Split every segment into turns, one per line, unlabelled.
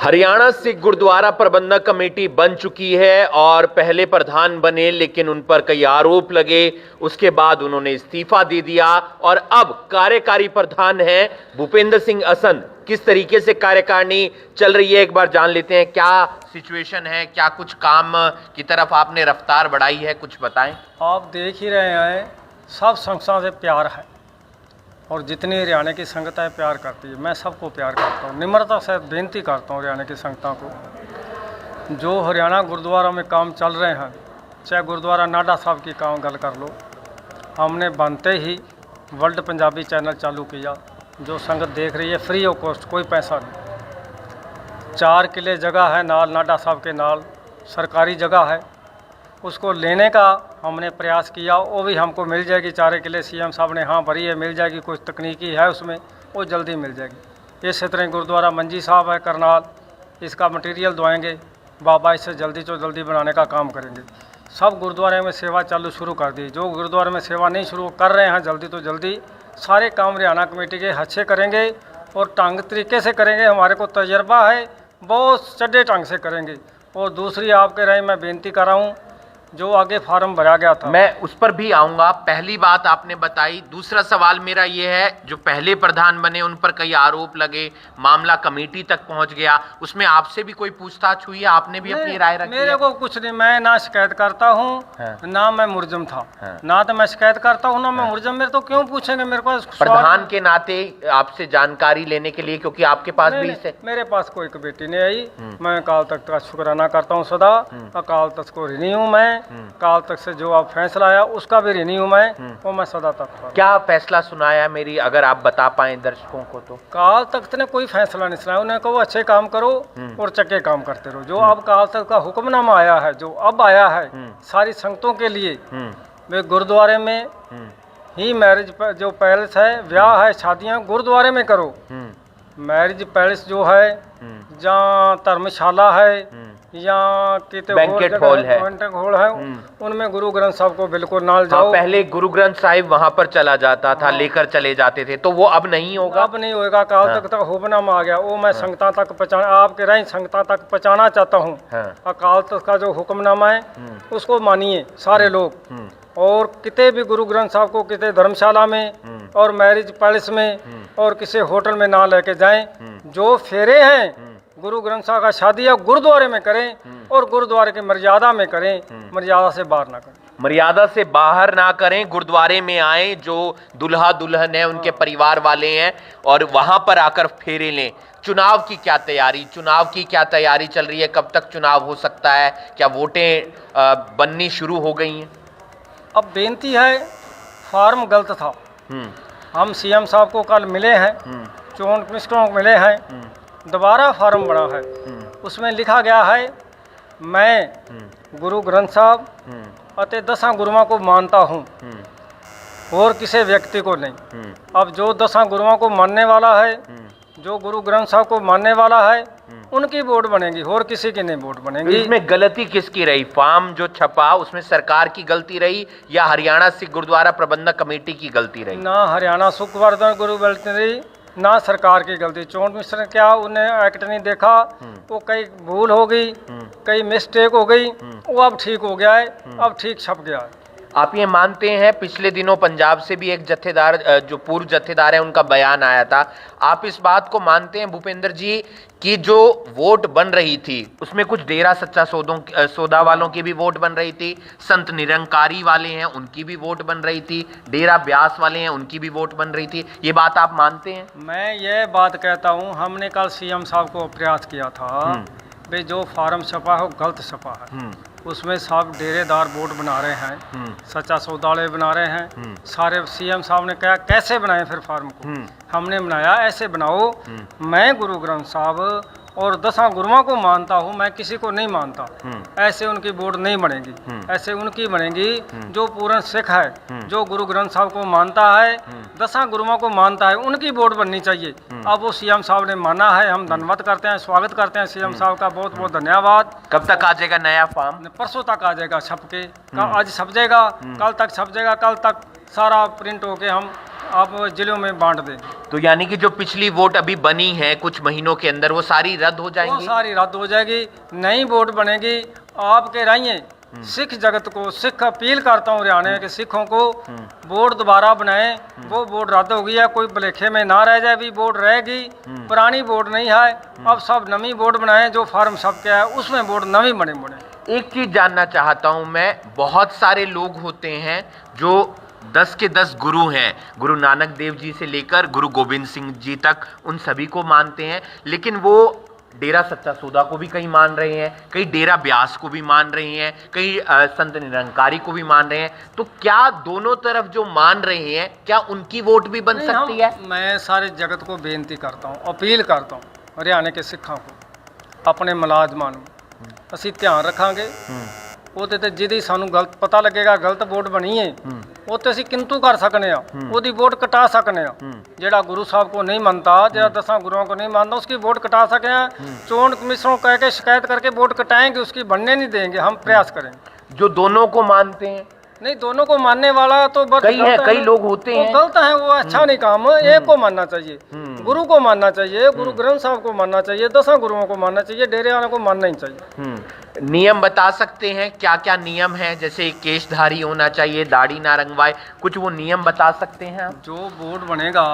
हरियाणा सिख गुरुद्वारा प्रबंधक कमेटी बन चुकी है और पहले प्रधान बने, लेकिन उन पर कई आरोप लगे। उसके बाद उन्होंने इस्तीफा दे दिया और अब कार्यकारी प्रधान हैं भूपेंद्र सिंह असंध। किस तरीके से कार्यकारिणी चल रही है, एक बार जान लेते हैं। क्या सिचुएशन है, क्या कुछ काम की तरफ आपने रफ्तार बढ़ाई है, कुछ बताएं।
आप देख ही रहे हैं, सब संस्था से प्यार है और जितनी हरियाणा की संगताएं प्यार करती है, मैं सबको प्यार करता हूँ। निम्रता से बेनती करता हूँ हरियाणा की संगता को, जो हरियाणा गुरुद्वारा में काम चल रहे हैं, चाहे गुरुद्वारा नाडा साहब की काम गल कर लो, हमने बनते ही वर्ल्ड पंजाबी चैनल चालू किया, जो संगत देख रही है फ्री ऑफ कॉस्ट, कोई पैसा नहीं। 4 किले जगह है नाल नाडा साहब के नाल, सरकारी जगह है, उसको लेने का हमने प्रयास किया, वो भी हमको मिल जाएगी। 4 किले सीएम साहब ने हाँ भरी है, मिल जाएगी। कुछ तकनीकी है उसमें, वो जल्दी मिल जाएगी। इस तरह गुरुद्वारा मंजी साहब है करनाल, इसका मटेरियल दवाएंगे बाबा, इससे जल्दी से जल्दी बनाने का काम करेंगे। सब गुरुद्वारे में सेवा चालू शुरू कर दी। जो गुरुद्वारे में सेवा नहीं शुरू कर रहे हैं, जल्दी तो जल्दी सारे काम हरियाणा कमेटी के अच्छे करेंगे और ढंग तरीके से करेंगे। हमारे को तजर्बा है, बहुत चढ़े ढंग से करेंगे। और दूसरी आपके रहे मैं बेनती कर रहा हूँ, जो आगे फार्म भरा गया था,
मैं उस पर भी आऊंगा। पहली बात आपने बताई। दूसरा सवाल मेरा ये है, जो पहले प्रधान बने उन पर कई आरोप लगे, मामला कमेटी तक पहुंच गया, उसमें आपसे भी कोई पूछताछ हुई है? आपने भी अपनी राय रखी?
मेरे को कुछ नहीं, मैं ना शिकायत करता हूँ,
हाँ।
ना मैं मुलजिम था,
हाँ।
ना तो मैं शिकायत करता हूँ, ना मैं मुलजिम। मेरे तो क्यों पूछेंगे? मेरे पास
प्रधान के नाते आपसे जानकारी लेने के लिए, क्योंकि आपके पास भी इसे...
मेरे पास कोई कमेटी नहीं आई। मैं अकाल तख्त का शुक्राना करता हूँ सदा। अकाल तख्त को ऋणी हूँ मैं। अकाल तख्त से जो आप फैसला आया उसका भी ऋणी हूँ मैं, वो मैं सदा तक।
क्या फैसला सुनाया मेरी, अगर आप बता पाए दर्शकों को तो?
अकाल तख्त ने कोई फैसला नहीं सुनाया। उन्हें कहो अच्छे काम करो और चक्के काम करते रहो। जो अब अकाल तख्त का हुक्मनामा आया है, जो अब आया है सारी संगतों के लिए, वे गुरुद्वारे में ही मैरिज जो पैलेस है, ब्याह है, शादियाँ गुरुद्वारे में करो। मैरिज पैलेस जो है, जहाँ धर्मशाला है या
बैंकेट हॉल है,
उनमें गुरु ग्रंथ साहब को बिल्कुल ना जाओ।
हाँ, पहले गुरु ग्रंथ साहिब वहाँ पर चला जाता था, लेकर चले जाते थे, तो वो अब नहीं होगा।
अब नहीं होगा। अकाल तख्त का हुक्मनामा आ गया, वो मैं संगता तक पहुँचाना, आपके रही संगता तक पहुँचाना चाहता हूँ। अकाल तख्त का जो हुक्मनामा है उसको मानिए सारे लोग। और किते भी गुरु ग्रंथ साहब को किते धर्मशाला में और मैरिज पैलेस में और किसी होटल में ना लेके जाएं। जो फेरे हैं गुरु ग्रंथ साहब का शादियाँ गुरुद्वारे में करें और गुरुद्वारे की मर्यादा में करें, मर्यादा से बाहर ना करें।
मर्यादा से बाहर ना करें, गुरुद्वारे में आए, जो दुल्हा दुल्हन है उनके परिवार वाले हैं, और वहां पर आकर फेरे लें। चुनाव की क्या तैयारी, चुनाव की क्या तैयारी चल रही है? कब तक चुनाव हो सकता है? क्या वोटें बननी शुरू हो गई हैं?
अब बेनती है, फार्म गलत था। हम सीएम साहब को कल मिले हैं, चुनाव कमिश्नरों को मिले हैं, दोबारा फार्म बना है। उसमें लिखा गया है, मैं गुरु ग्रंथ साहब अते 10 गुरुओं को मानता हूँ और किसी व्यक्ति को नहीं। अब जो 10 गुरुओं को मानने वाला है, जो गुरु ग्रंथ साहब को मानने वाला है, उनकी वोट बनेगी और किसी की नहीं वोट बनेगी।
इसमें गलती किसकी रही? फॉर्म जो छपा उसमें सरकार की गलती रही या हरियाणा सिख गुरुद्वारा प्रबंधक कमेटी की गलती रही?
ना हरियाणा सिख गुरुद्वारा गुरु गलती रही, ना सरकार की गलती। चुनाव कमिश्नर क्या उन्हें एक्ट नहीं देखा, वो कई भूल हो गई, कई मिस्टेक हो गई, वो अब ठीक हो गया है, अब ठीक छप गया है।
आप ये मानते हैं, पिछले दिनों पंजाब से भी एक जत्थेदार, जो पूर्व जत्थेदार है, उनका बयान आया था, आप इस बात को मानते हैं भूपेंद्र जी कि जो वोट बन रही थी उसमें कुछ डेरा सच्चा सौदा वालों की भी वोट बन रही थी, संत निरंकारी वाले हैं उनकी भी वोट बन रही थी, डेरा ब्यास वाले हैं उनकी भी वोट बन रही थी? ये बात आप मानते हैं?
मैं ये बात कहता हूँ, हमने कल सीएम साहब को प्रयास किया था भाई, जो फार्म छपा है वो गलत छपा है। उसमें सब डेरेदार वोट बना रहे हैं, सच्चा सौदाले बना रहे हैं सारे। सीएम साहब ने कहा कैसे बनाए फिर फार्म को? हमने बनाया ऐसे बनाओ, मैं गुरु ग्रंथ साहब और 10 गुरुओं को मानता हूँ, मैं किसी को नहीं मानता। ऐसे उनकी वोट नहीं बनेगी, ऐसे उनकी बनेगी जो पूर्ण सिख है, जो गुरु ग्रंथ साहब को मानता है, 10 गुरुओं को मानता है, उनकी वोट बननी चाहिए। अब वो सीएम साहब ने माना है, हम धन्यवाद करते हैं, स्वागत करते हैं सीएम साहब का, बहुत बहुत धन्यवाद।
कब तक आ जाएगा नया फॉर्म?
परसों तक आ जाएगा छप के, आज छप जाएगा, कल तक छप जाएगा, कल तक सारा प्रिंट होके हम आप जिलों में बांट देंगे।
तो यानी कि जो पिछली वोट अभी बनी है कुछ महीनों के अंदर वो सारी रद्द हो
वो
जाएंगी?
सारी रद्द हो जाएगी, नई वोट बनेगी। आपके रहिए सिख जगत को, सिख अपील करता हूँ हरियाणा के सिखों को, वोट दोबारा बनाएं। वो वोट रद्द हो गई है, कोई भलेखे में ना रह जाए, भी वोट रहेगी, पुरानी वोट नहीं है। अब सब नवी वोट बनाएं, जो फार्म सबके है उसमें वोट नवी बने।
एक चीज जानना चाहता हूं मैं, बहुत सारे लोग होते हैं जो 10 के 10 गुरु हैं, गुरु नानक देव जी से लेकर गुरु गोविंद सिंह जी तक, उन सभी को मानते हैं, लेकिन वो डेरा सच्चा सौदा को भी कई मान रहे हैं, कई डेरा ब्यास को भी मान रहे हैं, कई संत निरंकारी को भी मान रहे हैं। तो क्या दोनों तरफ जो मान रहे हैं, क्या उनकी वोट भी बन सकती है?
मैं सारे जगत को बेनती करता हूँ, अपील करता हूँ हरियाणा के सिखों को, अपने मुलाजमान ਨੂੰ ਅਸੀਂ ਧਿਆਨ ਰੱਖਾਂਗੇ। ਉਹਦੇ ਤੇ ਜਿਹਦੀ ਸਾਨੂੰ ਗਲਤ ਪਤਾ ਲੱਗੇਗਾ, ਗਲਤ ਵੋਟ ਬਣੀ ਹੈ, ਉਹ ਤੇ ਅਸੀਂ ਕਿੰਤੂ ਕਰ ਸਕਨੇ ਆ, ਉਹਦੀ ਵੋਟ ਕਟਾ ਸਕਨੇ ਆ। ਜਿਹੜਾ ਗੁਰੂ ਸਾਹਿਬ को नहीं मानता, ਜਿਹੜਾ 10 गुरुओं को नहीं मानता, उसकी वोट कटा सके हैं। चोन कमीशन कह के शिकायत करके वोट कटाएंगे, उसकी बनने नहीं देंगे, हम प्रयास करेंगे।
जो दोनों को मानते हैं?
नहीं, दोनों को मानने वाला तो
कई है, कई लोग होते हैं
गलत है, वो अच्छा नहीं काम। एक को मानना चाहिए, गुरु को मानना चाहिए, गुरु ग्रंथ साहब को मानना चाहिए, 10 गुरुओं को मानना चाहिए, डेरे वालों को मानना ही चाहिए।
नियम बता सकते हैं क्या क्या नियम है? जैसे केशधारी होना चाहिए, दाढ़ी ना रंगवाए, कुछ वो नियम बता सकते हैं आप?
जो वोट बनेगा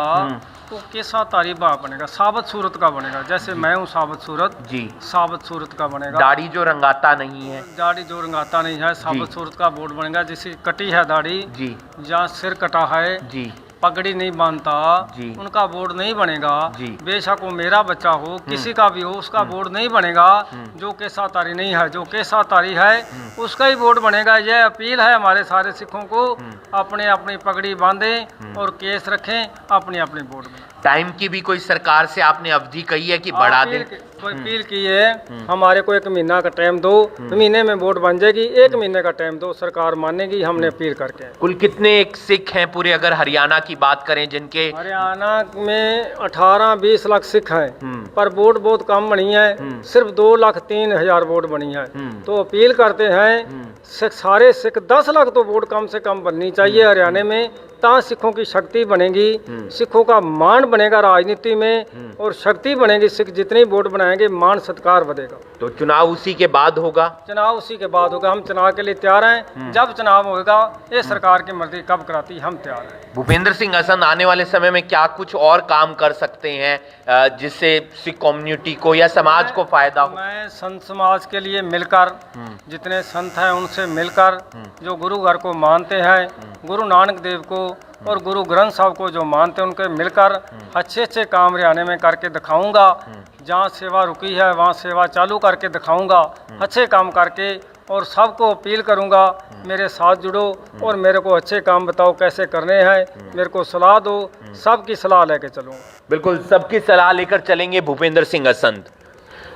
तो कैसा तारीबा बनेगा, साबित सूरत का बनेगा। जैसे मैं हूँ साबित सूरत जी, साबित सूरत का बनेगा।
दाढ़ी जो रंगाता नहीं है,
दाढ़ी जो रंगाता नहीं है, साबित सूरत का वोट बनेगा। जिसकी कटी है दाढ़ी
जी,
जहाँ सिर कटा है जी, पगड़ी नहीं बांधता, उनका वोट नहीं बनेगा। बेशक वो मेरा बच्चा हो, किसी का भी हो, उसका वोट नहीं बनेगा। जो केसातारी नहीं है, जो केसातारी है उसका ही वोट बनेगा। यह अपील है हमारे सारे सिखों को, अपने अपनी पगड़ी बांधें और केस रखें, अपनी अपनी वोट बने।
टाइम की भी कोई सरकार से आपने अवधि कही है कि बढ़ा दें?
कोई अपील की है, हमारे को 1 महीना का टाइम दो, महीने में वोट बन जाएगी, 1 महीने का टाइम दो, सरकार मानेगी। हमने अपील करके।
कुल कितने सिख हैं पूरे, अगर हरियाणा की बात करें, जिनके?
हरियाणा में 18-20 लाख सिख हैं, पर वोट बहुत कम बनी है, सिर्फ 2,03,000 वोट बनी है। तो अपील करते हैं सारे सिख 10 लाख तो वोट कम से कम बननी चाहिए हरियाणा में, ता सिखों की शक्ति बनेगी, सिखों का मान बनेगा राजनीति में, और शक्ति बनेगी। सिख जितनी वोट बनाएंगे, मान सत्कार बढ़ेगा।
तो चुनाव उसी के बाद होगा?
चुनाव उसी के बाद होगा। हम चुनाव के लिए तैयार हैं। जब चुनाव होगा, ये सरकार की मर्जी कब कराती, हम तैयार हैं।
भूपेंद्र सिंह हसन आने वाले समय में क्या कुछ और काम कर सकते हैं जिससे सिख कम्युनिटी को या समाज को फायदा हो?
मैं संत समाज के लिए मिलकर, जितने संत हैं उनसे मिलकर, जो गुरु घर को मानते हैं, गुरु नानक देव को और गुरु ग्रंथ साहब को जो मानते हैं, उनके मिलकर अच्छे अच्छे काम हरियाणा में करके दिखाऊंगा। जहाँ सेवा रुकी है वहाँ सेवा चालू करके दिखाऊंगा, अच्छे काम करके। और सबको अपील करूंगा, मेरे साथ जुड़ो और मेरे को अच्छे काम बताओ कैसे करने हैं, मेरे को सलाह दो, सबकी सलाह लेके चलूँगा।
बिल्कुल, सबकी सलाह लेकर चलेंगे भूपेंद्र सिंह हसन।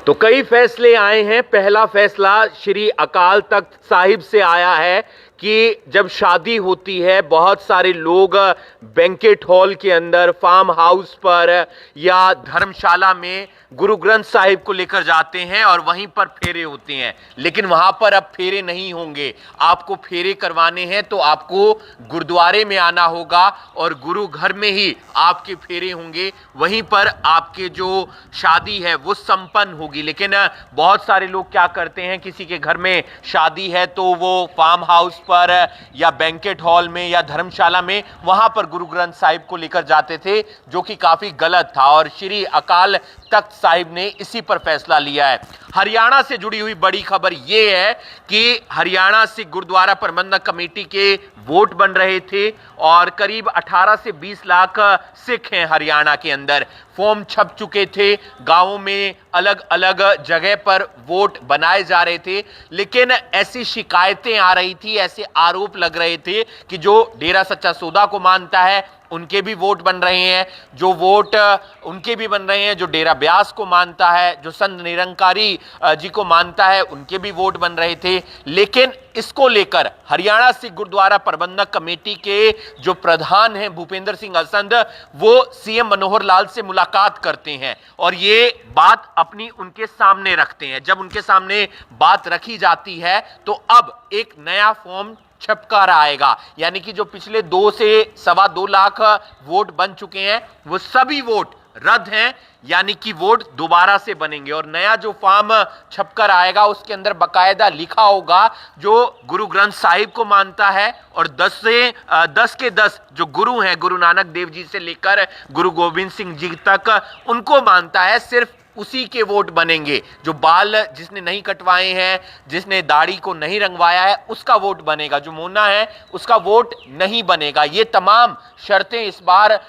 तो कई फैसले आए हैं। पहला फैसला श्री अकाल तख्त साहिब से आया है कि जब शादी होती है, बहुत सारे लोग बैंकेट हॉल के अंदर, फार्म हाउस पर या धर्मशाला में गुरु ग्रंथ साहिब को लेकर जाते हैं और वहीं पर फेरे होते हैं। लेकिन वहां पर अब फेरे नहीं होंगे। आपको फेरे करवाने हैं तो आपको गुरुद्वारे में आना होगा और गुरु घर में ही आपके फेरे होंगे, वहीं पर आपके जो शादी है वो संपन्न होगी। लेकिन बहुत सारे लोग क्या करते हैं, किसी के घर में शादी है तो वो फार्म हाउस पर या बैंकेट हॉल में या धर्मशाला में, वहां पर गुरु ग्रंथ साहिब को लेकर जाते थे, जो कि काफी गलत था। और श्री अकाल तख्त साहिब ने इसी पर फैसला लिया है। हरियाणा से जुड़ी हुई बड़ी खबर यह है कि हरियाणा सिख गुरुद्वारा प्रबंधक कमेटी के वोट बन रहे थे और करीब 18 से 20 लाख सिख हैं हरियाणा के अंदर। फॉर्म छप चुके थे, गांवों में अलग अलग जगह पर वोट बनाए जा रहे थे, लेकिन ऐसी शिकायतें आ रही थी, ऐसे आरोप लग रहे थे कि जो डेरा सच्चा सौदा को मानता है उनके भी वोट बन रहे हैं, जो वोट उनके भी बन रहे हैं, जो डेरा ब्यास को मानता है, जो संत निरंकारी जी को मानता है, उनके भी वोट बन रहे थे। लेकिन इसको लेकर हरियाणा सिख गुरुद्वारा प्रबंधक कमेटी के जो प्रधान हैं भूपेंद्र सिंह हसन, वो सीएम मनोहर लाल से मुलाकात करते हैं और ये बात अपनी उनके सामने रखते हैं। जब उनके सामने बात रखी जाती है तो अब एक नया फॉर्म छपकारा आएगा, यानी कि जो पिछले 2 से सवा 2 लाख वोट बन चुके हैं वो सभी वोट रद्द हैं, यानी कि वोट दोबारा से बनेंगे। और नया जो फॉर्म छपकर आएगा उसके अंदर बकायदा लिखा होगा जो गुरु ग्रंथ साहिब को मानता है और 10 के 10 जो गुरु हैं, गुरु नानक देव जी से लेकर गुरु गोविंद सिंह जी तक, उनको मानता है, सिर्फ उसी के वोट बनेंगे। जो बाल जिसने नहीं कटवाए हैं, जिसने दाढ़ी को नहीं रंगवाया है, उसका वोट बनेगा। जो मोना है उसका वोट नहीं बनेगा। ये तमाम शर्तें इस बार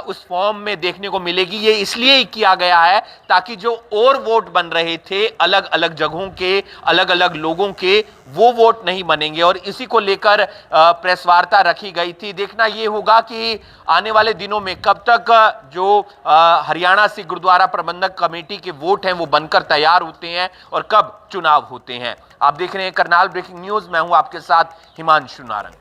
उस फॉर्म में देखने को मिलेगी। ये इसलिए ही किया गया है ताकि जो और वोट बन रहे थे अलग अलग जगहों के, अलग अलग लोगों के, वो वोट नहीं बनेंगे। और इसी को लेकर प्रेस वार्ता रखी गई थी। देखना ये होगा कि आने वाले दिनों में कब तक जो हरियाणा सिख गुरुद्वारा प्रबंधक कमेटी के वोट हैं वो बनकर तैयार होते हैं और कब चुनाव होते हैं। आप देख रहे हैं करनाल ब्रेकिंग न्यूज, मैं हूं आपके साथ हिमांशु नारंग।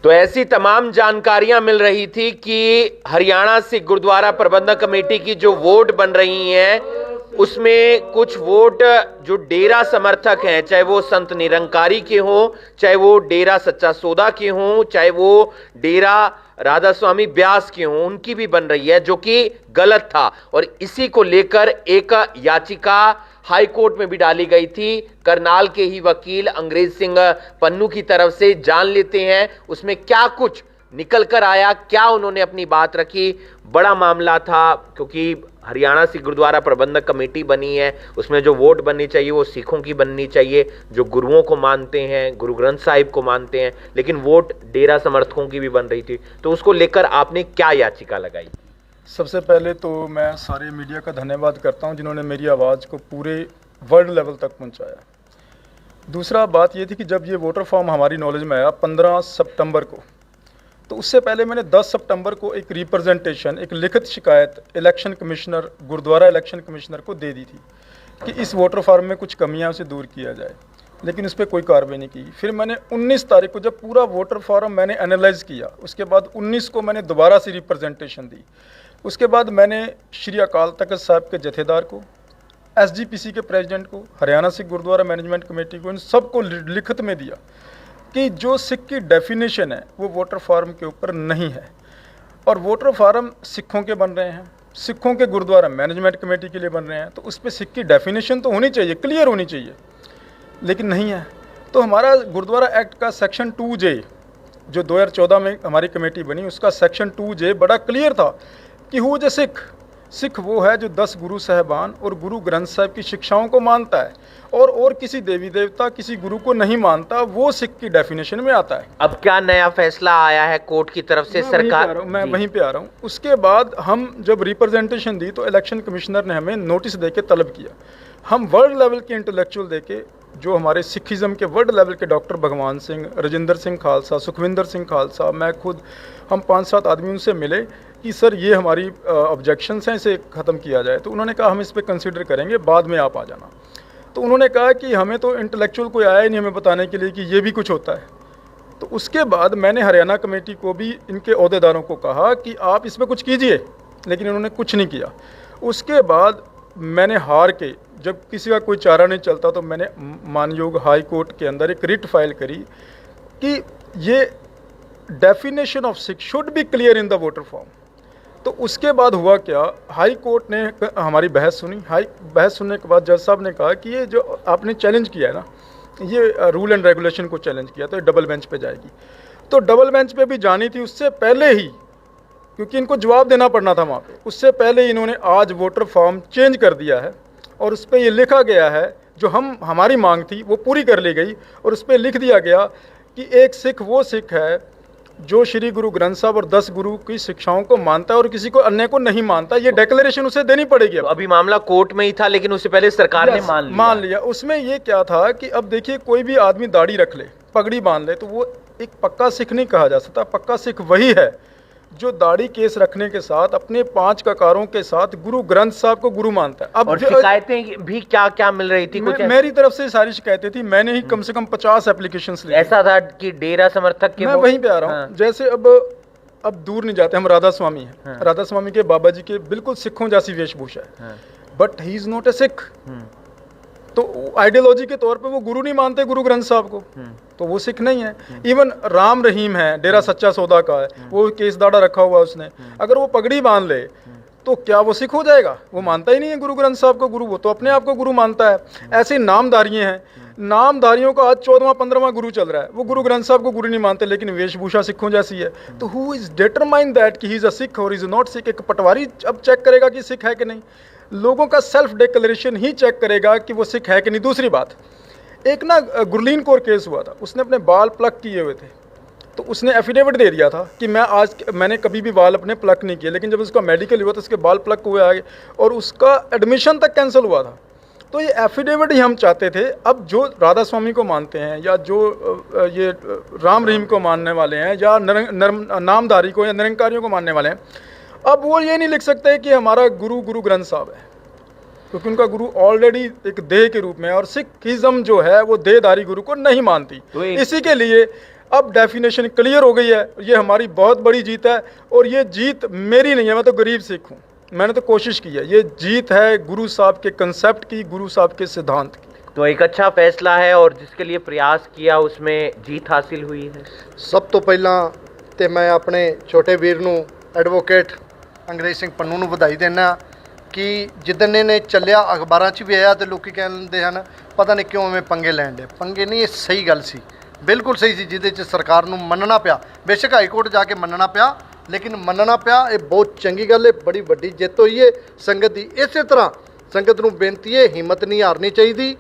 तो ऐसी तमाम जानकारियां मिल रही थी कि हरियाणा सिख गुरुद्वारा प्रबंधक कमेटी की जो वोट बन रही हैं उसमें कुछ वोट जो डेरा समर्थक हैं, चाहे वो संत निरंकारी के हों, चाहे वो डेरा सच्चा सौदा के हों, चाहे वो डेरा राधा स्वामी ब्यास के हों, उनकी भी बन रही है, जो कि गलत था। और इसी को लेकर एक याचिका हाई कोर्ट में भी डाली गई थी। करनाल के ही वकील अंग्रेज सिंह पन्नू की तरफ से जान लेते हैं उसमें क्या कुछ निकल कर आया, क्या उन्होंने अपनी बात रखी। बड़ा मामला था क्योंकि हरियाणा सिख गुरुद्वारा प्रबंधक कमेटी बनी है, उसमें जो वोट बननी चाहिए वो सिखों की बननी चाहिए जो गुरुओं को मानते हैं, गुरु ग्रंथ साहिब को मानते हैं, लेकिन वोट डेरा समर्थकों की भी बन रही थी। तो उसको लेकर आपने क्या याचिका लगाई?
सबसे पहले तो मैं सारे मीडिया का धन्यवाद करता हूं जिन्होंने मेरी आवाज़ को पूरे वर्ल्ड लेवल तक पहुंचाया। दूसरा बात ये थी कि जब ये वोटर फॉर्म हमारी नॉलेज में आया 15 सितंबर को, तो उससे पहले मैंने 10 सितंबर को एक रिप्रेजेंटेशन, एक लिखित शिकायत election commissioner, gurdwara election commissioner को दे दी थी कि इस वोटर फॉर्म में कुछ कमियां उसे दूर किया जाए, लेकिन उस पर कोई कार्रवाई नहीं की। फिर मैंने 19 तारीख को जब पूरा वोटर फॉर्म मैंने एनालाइज किया, उसके बाद 19 को मैंने दोबारा से रिप्रेजेंटेशन दी। उसके बाद मैंने श्री अकाल तख्त साहब के जथेदार को, SGPC के प्रेसिडेंट को, हरियाणा सिख गुरुद्वारा मैनेजमेंट कमेटी को, इन सबको लिखित में दिया कि जो सिख की डेफिनेशन है वो वोटर फार्म के ऊपर नहीं है और वोटर फार्म सिखों के बन रहे हैं, सिखों के गुरुद्वारा मैनेजमेंट कमेटी के लिए बन रहे हैं, तो उस पर सिख की डेफिनेशन तो होनी चाहिए, क्लियर होनी चाहिए, लेकिन नहीं है। तो हमारा गुरुद्वारा एक्ट का सेक्शन 2J जो 2014 में हमारी कमेटी बनी, उसका सेक्शन 2J बड़ा क्लियर था कि who is a Sikh. Sikh वो है जो 10 गुरु साहिबान और गुरु ग्रंथ साहिब की शिक्षाओं को मानता है और किसी देवी देवता, किसी गुरु को नहीं मानता, वो सिख की डेफिनेशन में आता है।
अब क्या नया फैसला आया है कोर्ट की तरफ से? सरकार,
मैं वहीं पे आ रहा हूँ। उसके बाद हम जब रिप्रेजेंटेशन दी तो इलेक्शन कमिश्नर ने हमें नोटिस देके तलब किया। हम वर्ल्ड लेवल के इंटेलेक्चुअल देके, जो हमारे सिखिज़म के वर्ल्ड लेवल के डॉक्टर भगवान सिंह, राजिंदर सिंह खालसा, सुखविंदर सिंह खालसा, मैं खुद, हम 5-7 आदमी उनसे मिले कि सर ये हमारी ऑब्जेक्शंस हैं, इसे ख़त्म किया जाए। तो उन्होंने कहा हम इस पर कंसिडर करेंगे, बाद में आप आ जाना। तो उन्होंने कहा कि हमें तो इंटेलेक्चुअल कोई आया ही नहीं हमें बताने के लिए कि ये भी कुछ होता है। तो उसके बाद मैंने हरियाणा कमेटी को भी, इनके अहदेदारों को कहा कि आप इसमें कुछ कीजिए, लेकिन इन्होंने कुछ नहीं किया। उसके बाद मैंने हार के, जब किसी का कोई चारा नहीं चलता, तो मैंने मानयोग हाई कोर्ट के अंदर एक रिट फाइल करी कि ये definition of Sikh should be clear in the voter form. तो उसके बाद हुआ क्या, हाई कोर्ट ने हमारी बहस सुनी। बहस सुनने के बाद जज साहब ने कहा कि ये जो आपने चैलेंज किया है ना, ये रूल एंड रेगुलेशन को चैलेंज किया, तो ये डबल बेंच पे जाएगी। तो डबल बेंच पे भी जानी थी उससे पहले ही, क्योंकि इनको जवाब देना पड़ना था वहाँ पे, उससे पहले ही इन्होंने आज वोटर फॉर्म चेंज कर दिया है और उस पर ये लिखा गया है जो हमारी मांग थी वो पूरी कर ली गई। और उस पर लिख दिया गया कि एक सिख वो सिख है जो श्री गुरु ग्रंथ साहब और 10 गुरु की शिक्षाओं को मानता है और किसी को अन्य को नहीं मानता। ये डिक्लेरेशन उसे देनी पड़ेगी।
तो अभी मामला कोर्ट में ही था, लेकिन उससे पहले सरकार ने मान लिया।
उसमें ये क्या था कि अब देखिए, कोई भी आदमी दाढ़ी रख ले, पगड़ी बांध ले, तो वो एक पक्का सिख नहीं कहा जा सकता। पक्का सिख वही है जो दाढ़ी केस रखने के साथ, अपने 5 ककारों के साथ गुरु ग्रंथ साहब को गुरु मानता है। अब
और शिकायतें भी क्या क्या मिल रही थी? कुछ
मेरी तरफ से सारी शिकायतें थी, मैंने ही कम से कम 50 एप्लीकेशंस ली।
ऐसा था कि डेरा समर्थक के,
मैं वहीं पे आ रहा हूँ। जैसे अब दूर नहीं जाते, हम राधा स्वामी हैं। राधा स्वामी के बाबा जी के बिल्कुल सिखों जैसी वेशभूषा है, but he is not a Sikh. तो आइडियोलॉजी के तौर पे वो गुरु नहीं मानते गुरु ग्रंथ साहब को, तो वो सिख नहीं है। इवन राम रहीम है, डेरा सच्चा सौदा का है, वो केस दाड़ा रखा हुआ है उसने, अगर वो पगड़ी बांध ले तो क्या वो सिख हो जाएगा? वो मानता ही नहीं है गुरु ग्रंथ साहब को गुरु, वो तो अपने आप को गुरु मानता है। ऐसे नामधारिये हैं, नामधारियों का आज 14वां 15वां गुरु चल रहा है, वो गुरु ग्रंथ साहब को गुरु नहीं मानते, लेकिन वेशभूषा सिखों जैसी है। तो हु इज डिटरमाइन दैट कि ही इज अ सिख और इज नॉट सिख? एक पटवारी अब चेक करेगा कि सिख है कि नहीं, लोगों का सेल्फ डिक्लेरेशन ही चेक करेगा कि वो सिख है कि नहीं। दूसरी बात, एक ना गुरलीन कौर केस हुआ था, उसने अपने बाल प्लक किए हुए थे, तो उसने एफिडेविट दे दिया था कि मैंने कभी भी बाल अपने प्लक नहीं किए, लेकिन जब उसका मेडिकल हुआ तो उसके बाल प्लक हुए आगे और उसका एडमिशन तक कैंसिल हुआ था। तो ये एफिडेविट ही हम चाहते थे। अब जो राधा स्वामी को मानते हैं या जो ये राम रहीम को मानने वाले हैं या नामधारी को या निरंकारियों को मानने वाले हैं, अब वो ये नहीं लिख सकते कि हमारा गुरु गुरु ग्रंथ साहब है, क्योंकि उनका गुरु ऑलरेडी एक देह के रूप में है और सिखिज्म जो है वो देहधारी गुरु को नहीं मानती।
तो
इसी के लिए अब डेफिनेशन क्लियर हो गई है। ये हमारी बहुत बड़ी जीत है और ये जीत मेरी नहीं है, मैं तो गरीब सिख हूँ, मैंने तो कोशिश की है। ये जीत है गुरु साहब के कंसेप्ट की, गुरु साहब के सिद्धांत की।
तो एक अच्छा फैसला है और जिसके लिए प्रयास किया उसमें जीत हासिल हुई है।
ਸਭ ਤੋਂ ਪਹਿਲਾਂ ਤੇ ਮੈਂ ਆਪਣੇ ਛੋਟੇ ਵੀਰ ਨੂੰ ਐਡਵੋਕੇਟ ਅੰਗਰੇਜ਼ ਸਿੰਘ ਪੰਨੂ ਨੂੰ ਵਧਾਈ ਦਿੰਦਾ ਕਿ ਜਿੱਦਣ ਇਹਨੇ ਚੱਲਿਆ ਅਖਬਾਰਾਂ 'ਚ ਵੀ ਆਇਆ ਤੇ ਲੋਕੀ ਕਹਿੰਦੇ ਹਨ ਪਤਾ ਨਹੀਂ ਕਿਉਂ ਐਵੇਂ ਪੰਗੇ ਲੈਣ ਦੇ। ਪੰਗੇ ਨਹੀਂ, ਇਹ ਸਹੀ ਗੱਲ ਸੀ, ਬਿਲਕੁਲ ਸਹੀ ਸੀ, ਜਿਹਦੇ 'ਚ ਸਰਕਾਰ ਨੂੰ ਮੰਨਣਾ ਪਿਆ। ਬੇਸ਼ੱਕ ਹਾਈ ਕੋਰਟ ਜਾ ਕੇ ਮੰਨਣਾ ਪਿਆ, ਲੇਕਿਨ ਮੰਨਣਾ ਪਿਆ। ਇਹ ਬਹੁਤ ਚੰਗੀ ਗੱਲ ਹੈ, ਬੜੀ ਵੱਡੀ ਜਿੱਤ ਹੋਈ ਹੈ ਸੰਗਤ ਦੀ। ਇਸੇ ਤਰ੍ਹਾਂ ਸੰਗਤ ਨੂੰ ਬੇਨਤੀ ਹੈ, ਹਿੰਮਤ ਨਹੀਂ ਹਾਰਨੀ ਚਾਹੀਦੀ।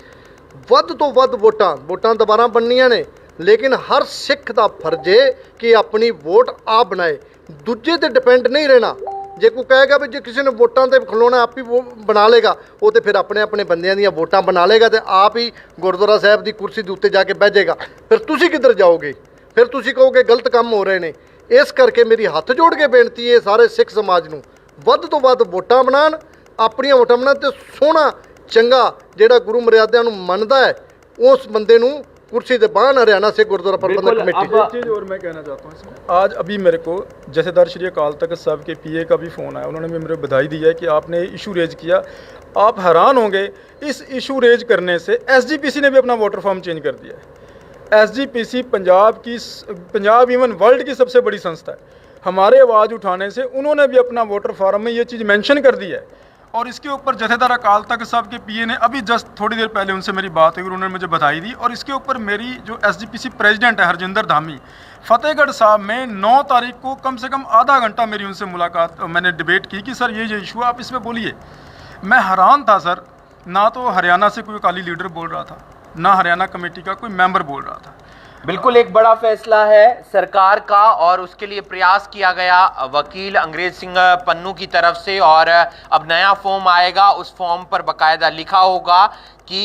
ਵੱਧ ਤੋਂ ਵੱਧ ਵੋਟਾਂ ਦੁਬਾਰਾ ਬਣਨੀਆਂ ਨੇ, ਲੇਕਿਨ ਹਰ ਸਿੱਖ ਦਾ ਫਰਜ਼ ਹੈ ਕਿ ਆਪਣੀ ਵੋਟ ਆਪ ਬਣਾਏ, ਦੂਜੇ ਤੇ ਡਿਪੈਂਡ ਨਹੀਂ ਰਹਿਣਾ। ਜੇ ਕੋਈ ਕਹੇਗਾ ਵੀ ਜੇ ਕਿਸੇ ਨੇ ਵੋਟਾਂ ਤੇ ਖਲੋਣਾ ਆਪ ਹੀ ਬਣਾ ਲੇਗਾ, ਉਹ ਤੇ ਫਿਰ ਆਪਣੇ ਬੰਦਿਆਂ ਦੀਆਂ ਵੋਟਾਂ ਬਣਾ ਲੇਗਾ ਤੇ ਆਪ ਹੀ ਗੁਰਦੁਆਰਾ ਸਾਹਿਬ ਦੀ ਕੁਰਸੀ ਦੇ ਉੱਤੇ ਜਾ ਕੇ ਬਹਿ ਜਾਏਗਾ। ਫਿਰ ਤੁਸੀਂ ਕਿੱਧਰ ਜਾਓਗੇ? ਫਿਰ ਤੁਸੀਂ ਕਹੋਗੇ ਗਲਤ ਕੰਮ ਹੋ ਰਹੇ ਨੇ। ਇਸ ਕਰਕੇ ਮੇਰੀ ਹੱਥ ਜੋੜ ਕੇ ਬੇਨਤੀ ਹੈ ਸਾਰੇ ਸਿੱਖ ਸਮਾਜ ਨੂੰ, ਵੱਧ ਤੋਂ ਵੱਧ ਵੋਟਾਂ ਬਣਾਉਣ, ਆਪਣੀਆਂ ਵੋਟਾਂ ਬਣਾਉਣ ਤੇ ਸੋਹਣਾ ਚੰਗਾ ਜਿਹੜਾ ਗੁਰੂ ਮਰਿਆਦਾ ਨੂੰ ਮੰਨਦਾ ਹੈ उस बंदे ਨੂੰ कुर्सी दे बाहर हरियाणा से गुरुद्वारा प्रबंधक कमेटी।
एक चीज़ और मैं कहना चाहता हूँ इसमें, आज अभी मेरे को जथेदार श्री अकाल तख्त साहब के पीए का भी फ़ोन आया, उन्होंने भी मेरे को बधाई दी है कि आपने इशू रेज किया। आप हैरान होंगे, इस इशू रेज करने से SGPC ने भी अपना वोटर फॉर्म चेंज कर दिया है। SGPC पंजाब इवन वर्ल्ड की सबसे बड़ी संस्था है। हमारे आवाज़ उठाने से उन्होंने भी अपना वोटर फॉर्म में ये चीज़ मेंशन कर दी है। और इसके ऊपर जथेदार अकाल तख्त साहब के पीए ने अभी जस्ट थोड़ी देर पहले उनसे मेरी बात हुई, उन्होंने मुझे बधाई दी। और इसके ऊपर मेरी जो SGPC प्रेसिडेंट है हरजिंदर धामी, फतेहगढ़ साहब में 9 तारीख को कम से कम आधा घंटा मेरी उनसे मुलाकात, मैंने डिबेट की कि सर ये इशू आप इसमें बोलिए। मैं हैरान था सर, ना तो हरियाणा से कोई अकाली लीडर बोल रहा था, ना हरियाणा कमेटी का कोई मेंबर बोल रहा था।
बिल्कुल एक बड़ा फैसला है सरकार का और उसके लिए प्रयास किया गया वकील अंग्रेज सिंह पन्नू की तरफ से। और अब नया फॉर्म आएगा, उस फॉर्म पर बकायदा लिखा होगा कि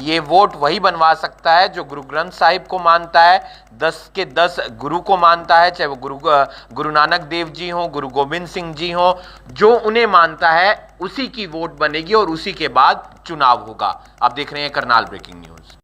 ये वोट वही बनवा सकता है जो गुरु ग्रंथ साहिब को मानता है, 10 के 10 गुरु को मानता है, चाहे वो गुरु नानक देव जी हों, गुरु गोविंद सिंह जी हों, जो उन्हें मानता है उसी की वोट बनेगी और उसी के बाद चुनाव होगा। आप देख रहे हैं करनाल ब्रेकिंग न्यूज़।